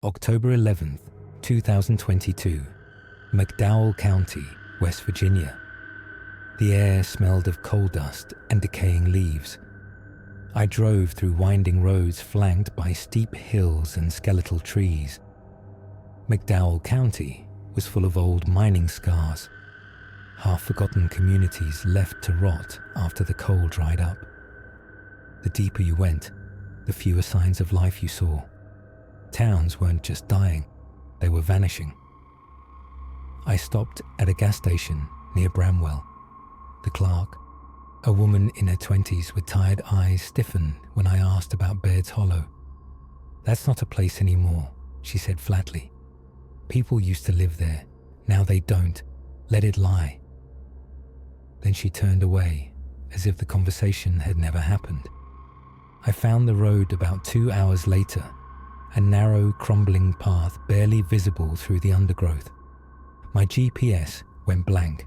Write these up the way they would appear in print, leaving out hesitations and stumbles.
October 11th, 2022, McDowell County, West Virginia. The air smelled of coal dust and decaying leaves. I drove through winding roads flanked by steep hills and skeletal trees. McDowell County was full of old mining scars, half-forgotten communities left to rot after the coal dried up. The deeper you went, the fewer signs of life you saw. Towns weren't just dying, they were vanishing. I stopped at a gas station near Bramwell. The clerk, a woman in her 20s with tired eyes, stiffened when I asked about Baird's Hollow. "That's not a place anymore," she said flatly. "People used to live there. Now they don't. Let it lie." Then she turned away, as if the conversation had never happened. I found the road about 2 hours later, a narrow, crumbling path barely visible through the undergrowth. My GPS went blank.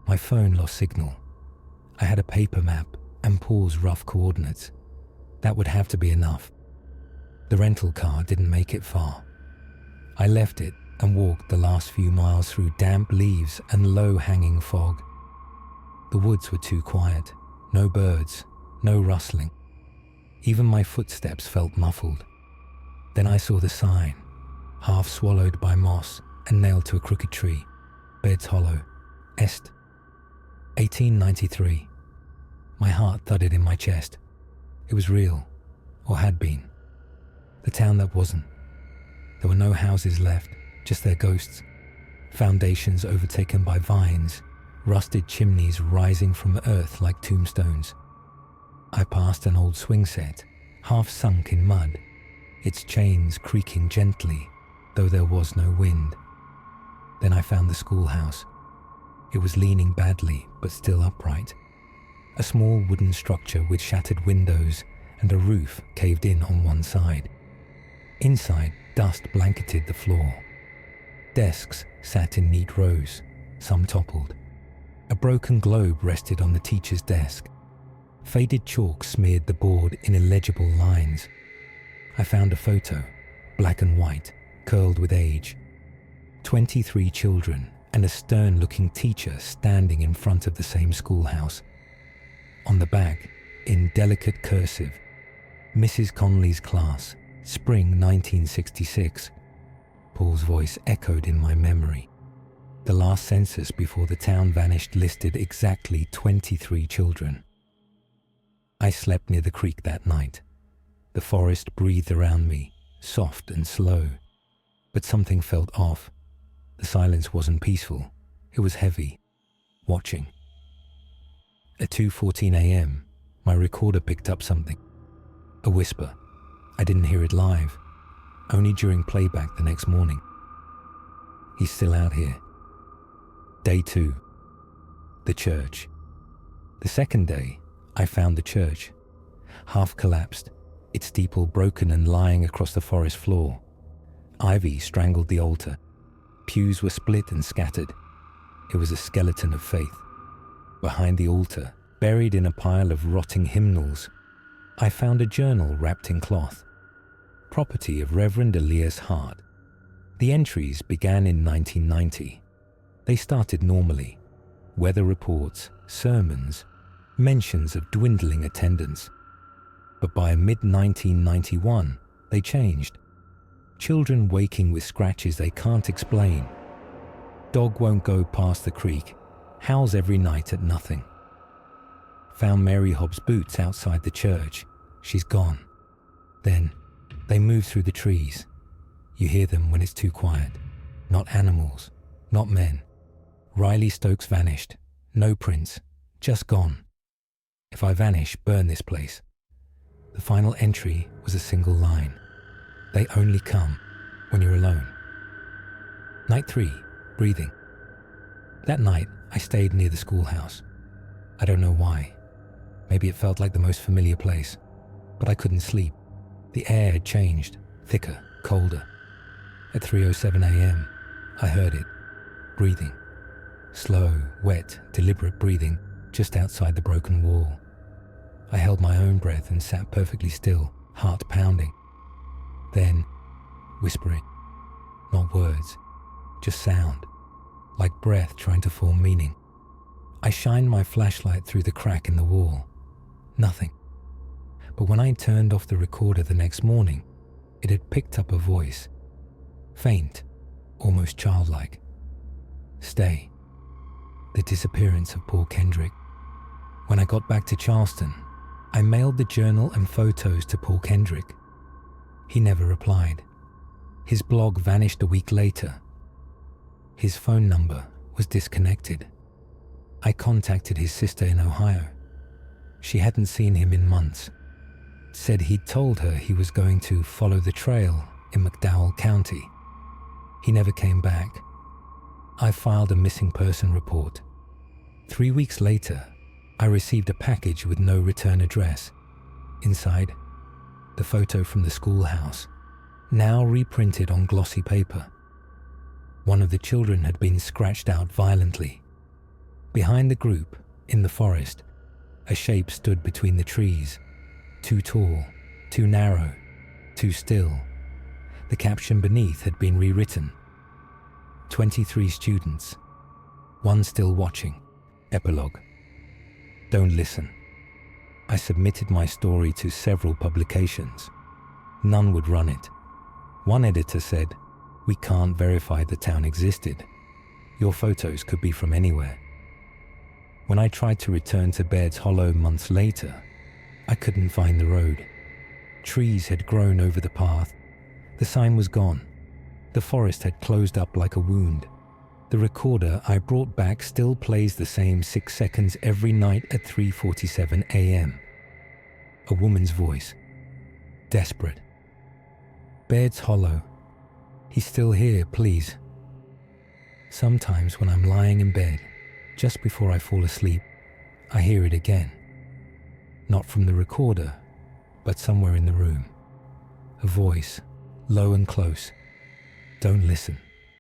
My phone lost signal. I had a paper map and Paul's rough coordinates. That would have to be enough. The rental car didn't make it far. I left it and walked the last few miles through damp leaves and low-hanging fog. The woods were too quiet. No birds, no rustling. Even my footsteps felt muffled. Then I saw the sign, half swallowed by moss and nailed to a crooked tree. Baird's Hollow, Est. 1893. My heart thudded in my chest. It was real, or had been. The town that wasn't. There were no houses left, just their ghosts. Foundations overtaken by vines, rusted chimneys rising from earth like tombstones. I passed an old swing set, half sunk in mud, its chains creaking gently, though there was no wind. Then I found the schoolhouse. It was leaning badly, but still upright. A small wooden structure with shattered windows and a roof caved in on one side. Inside, dust blanketed the floor. Desks sat in neat rows, some toppled. A broken globe rested on the teacher's desk. Faded chalk smeared the board in illegible lines. I found a photo, black and white, curled with age. 23 children and a stern-looking teacher standing in front of the same schoolhouse. On the back, in delicate cursive, Mrs. Conley's class, spring 1966. Paul's voice echoed in my memory. The last census before the town vanished listed exactly 23 children. I slept near the creek that night. The forest breathed around me, soft and slow. But something felt off. The silence wasn't peaceful. It was heavy, watching. At 2:14 a.m., my recorder picked up something. A whisper. I didn't hear it live, only during playback the next morning. He's still out here. Day 2. The church. The second day, I found the church. Half collapsed, its steeple broken and lying across the forest floor. Ivy strangled the altar. Pews were split and scattered. It was a skeleton of faith. Behind the altar, buried in a pile of rotting hymnals, I found a journal wrapped in cloth, property of Reverend Elias Hart. The entries began in 1990. They started normally. Weather reports, sermons, mentions of dwindling attendance. But by mid-1991, they changed. Children waking with scratches they can't explain. Dog won't go past the creek, howls every night at nothing. Found Mary Hobbs' boots outside the church. She's gone. Then, they move through the trees. You hear them when it's too quiet. Not animals, not men. Riley Stokes vanished. No prints, just gone. If I vanish, burn this place. The final entry was a single line. They only come when you're alone. Night 3, breathing. That night, I stayed near the schoolhouse. I don't know why. Maybe it felt like the most familiar place. But I couldn't sleep. The air had changed, thicker, colder. At 3:07 a.m., I heard it, breathing. Slow, wet, deliberate breathing just outside the broken wall. I held my own breath and sat perfectly still, heart pounding. Then, whispering. Not words, just sound, like breath trying to form meaning. I shined my flashlight through the crack in the wall. Nothing. But when I turned off the recorder the next morning, it had picked up a voice. Faint, almost childlike. Stay. The disappearance of Paul Kendrick. When I got back to Charleston, I mailed the journal and photos to Paul Kendrick. He never replied. His blog vanished a week later. His phone number was disconnected. I contacted his sister in Ohio. She hadn't seen him in months. Said he'd told her he was going to follow the trail in McDowell County. He never came back. I filed a missing person report. 3 weeks later, I received a package with no return address. Inside, the photo from the schoolhouse, now reprinted on glossy paper. One of the children had been scratched out violently. Behind the group, in the forest, a shape stood between the trees. Too tall, too narrow, too still. The caption beneath had been rewritten. 23 students. One still watching. Epilogue. Don't listen. I submitted my story to several publications. None would run it. One editor said, "We can't verify the town existed. Your photos could be from anywhere." When I tried to return to Baird's Hollow months later, I couldn't find the road. Trees had grown over the path. The sign was gone. The forest had closed up like a wound. The recorder I brought back still plays the same 6 seconds every night at 3:47 a.m. A woman's voice. Desperate. Baird's Hollow. He's still here, please. Sometimes when I'm lying in bed, just before I fall asleep, I hear it again. Not from the recorder, but somewhere in the room. A voice, low and close. Don't listen.